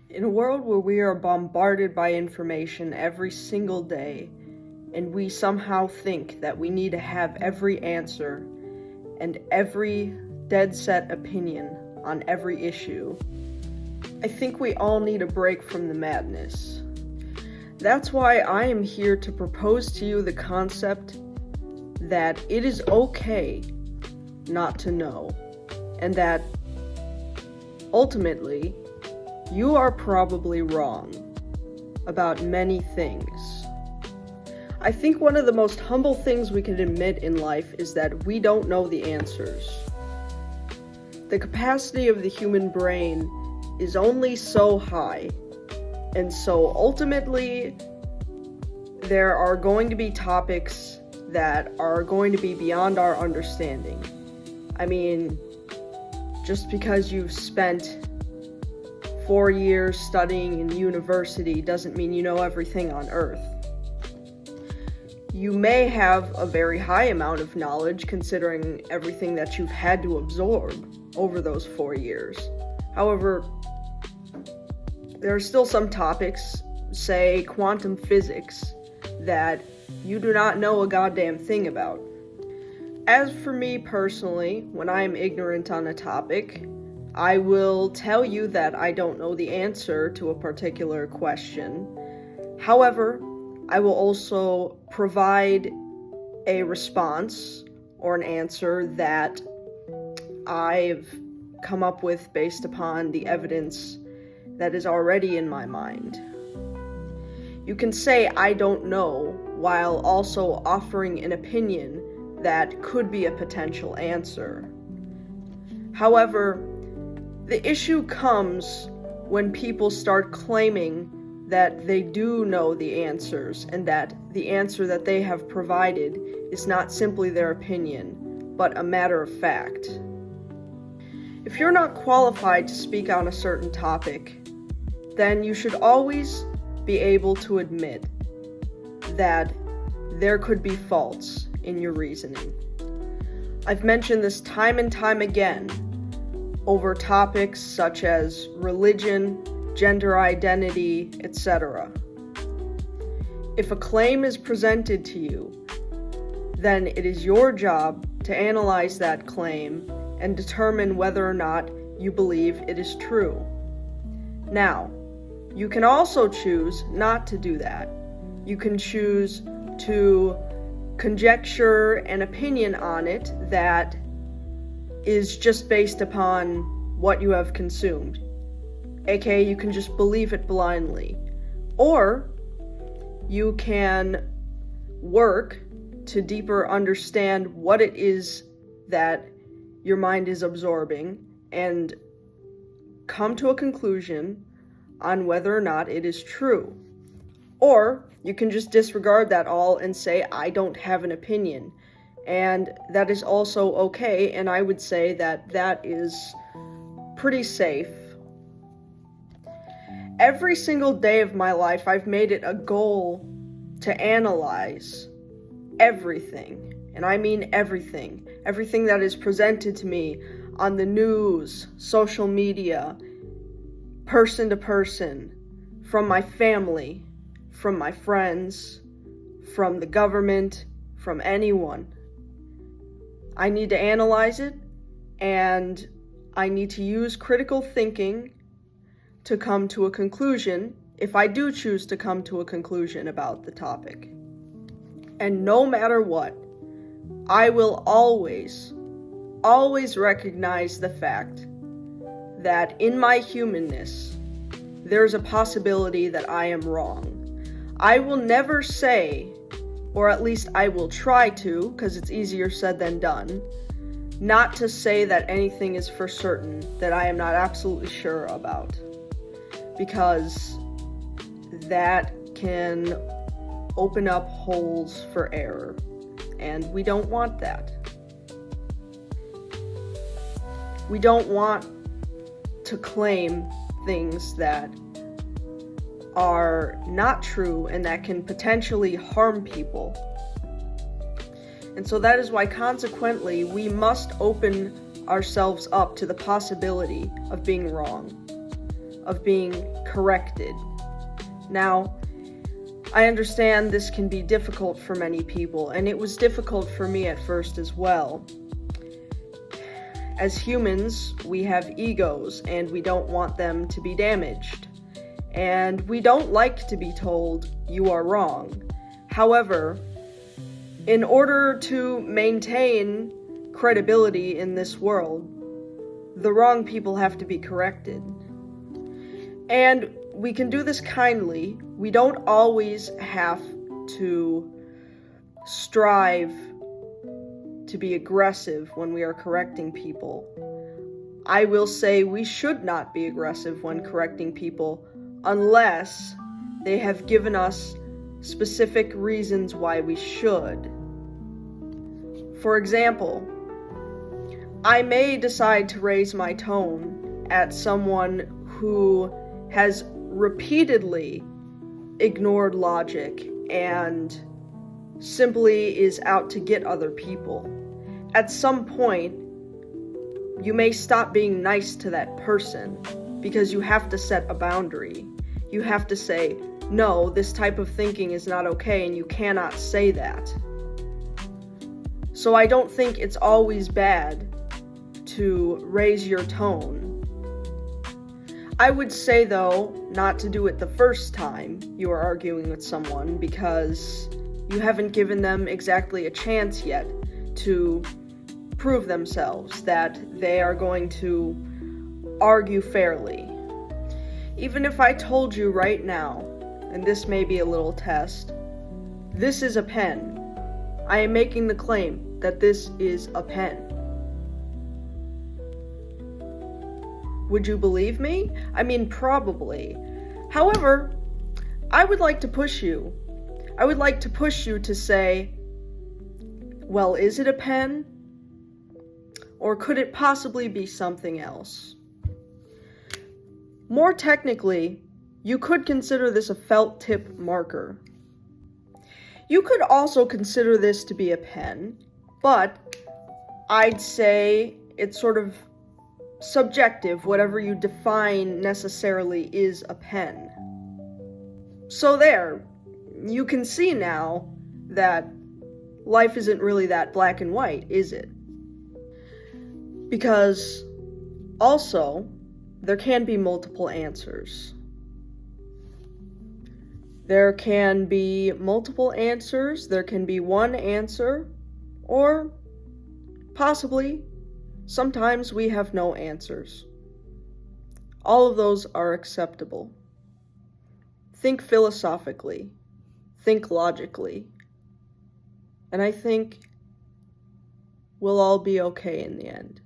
In a world where we are bombarded by information every single day, and we somehow think that we need to have every answer and every dead-set opinion on every issue, I think we all need a break from the madness. That's why I am here to propose to you the concept that it is okay not to know, and that ultimately you are probably wrong about many things. I think one of the most humble things we can admit in life is that we don't know the answers. The capacity of the human brain is only so high, and so ultimately there are going to be topics that are going to be beyond our understanding. I mean, just because you've spent 4 years studying in university doesn't mean you know everything on Earth. You may have a very high amount of knowledge considering everything that you've had to absorb over those 4 years. However, there are still some topics, say quantum physics, that you do not know a goddamn thing about. As for me personally, when I am ignorant on a topic, I will tell you that I don't know the answer to a particular question. However, I will also provide a response or an answer that I've come up with based upon the evidence that is already in my mind. You can say I don't know while also offering an opinion that could be a potential answer. However, the issue comes when people start claiming that they do know the answers and that the answer that they have provided is not simply their opinion, but a matter of fact. If you're not qualified to speak on a certain topic, then you should always be able to admit that there could be faults in your reasoning. I've mentioned this time and time again over topics such as religion, gender identity, etc. If a claim is presented to you, then it is your job to analyze that claim and determine whether or not you believe it is true. Now, you can also choose not to do that. You can choose to conjecture an opinion on it that is just based upon what you have consumed. AKA, you can just believe it blindly. Or you can work to deeper understand what it is that your mind is absorbing and come to a conclusion on whether or not it is true. Or you can just disregard that all and say, I don't have an opinion. And that is also okay, and I would say that that is pretty safe. Every single day of my life, I've made it a goal to analyze everything, and I mean everything. Everything that is presented to me on the news, social media, person to person, from my family, from my friends, from the government, from anyone. I need to analyze it, and I need to use critical thinking to come to a conclusion, if I do choose to come to a conclusion about the topic. And no matter what, I will always recognize the fact that in my humanness, there's a possibility that I am wrong. I will never say, or at least I will try to, because it's easier said than done, not to say that anything is for certain that I am not absolutely sure about. Because that can open up holes for error, and we don't want that. We don't want to claim things that are not true and that can potentially harm people. And so that is why, consequently, we must open ourselves up to the possibility of being wrong, of being corrected. Now, I understand this can be difficult for many people, and it was difficult for me at first as well. As humans, we have egos, and we don't want them to be damaged. And we don't like to be told, "You are wrong." However, in order to maintain credibility in this world, the wrong people have to be corrected. And we can do this kindly. We don't always have to strive to be aggressive when we are correcting people. I will say we should not be aggressive when correcting people unless they have given us specific reasons why we should. For example, I may decide to raise my tone at someone who has repeatedly ignored logic and simply is out to get other people. At some point, you may stop being nice to that person because you have to set a boundary. You have to say, no, this type of thinking is not okay, and you cannot say that. So I don't think it's always bad to raise your tone. I would say, though, not to do it the first time you are arguing with someone, because you haven't given them exactly a chance yet to prove themselves that they are going to argue fairly. Even if I told you right now, and this may be a little test, this is a pen. I am making the claim that this is a pen. Would you believe me? I mean, probably. However, I would like to push you. I would like to push you to say, well, is it a pen? Or could it possibly be something else? More technically, you could consider this a felt tip marker. You could also consider this to be a pen, but I'd say it's sort of subjective. Whatever you define necessarily is a pen. So there, you can see now that life isn't really that black and white, is it? Because also, there can be multiple answers. There can be multiple answers, there can be one answer, or possibly, sometimes we have no answers. All of those are acceptable. Think philosophically, think logically, and I think we'll all be okay in the end.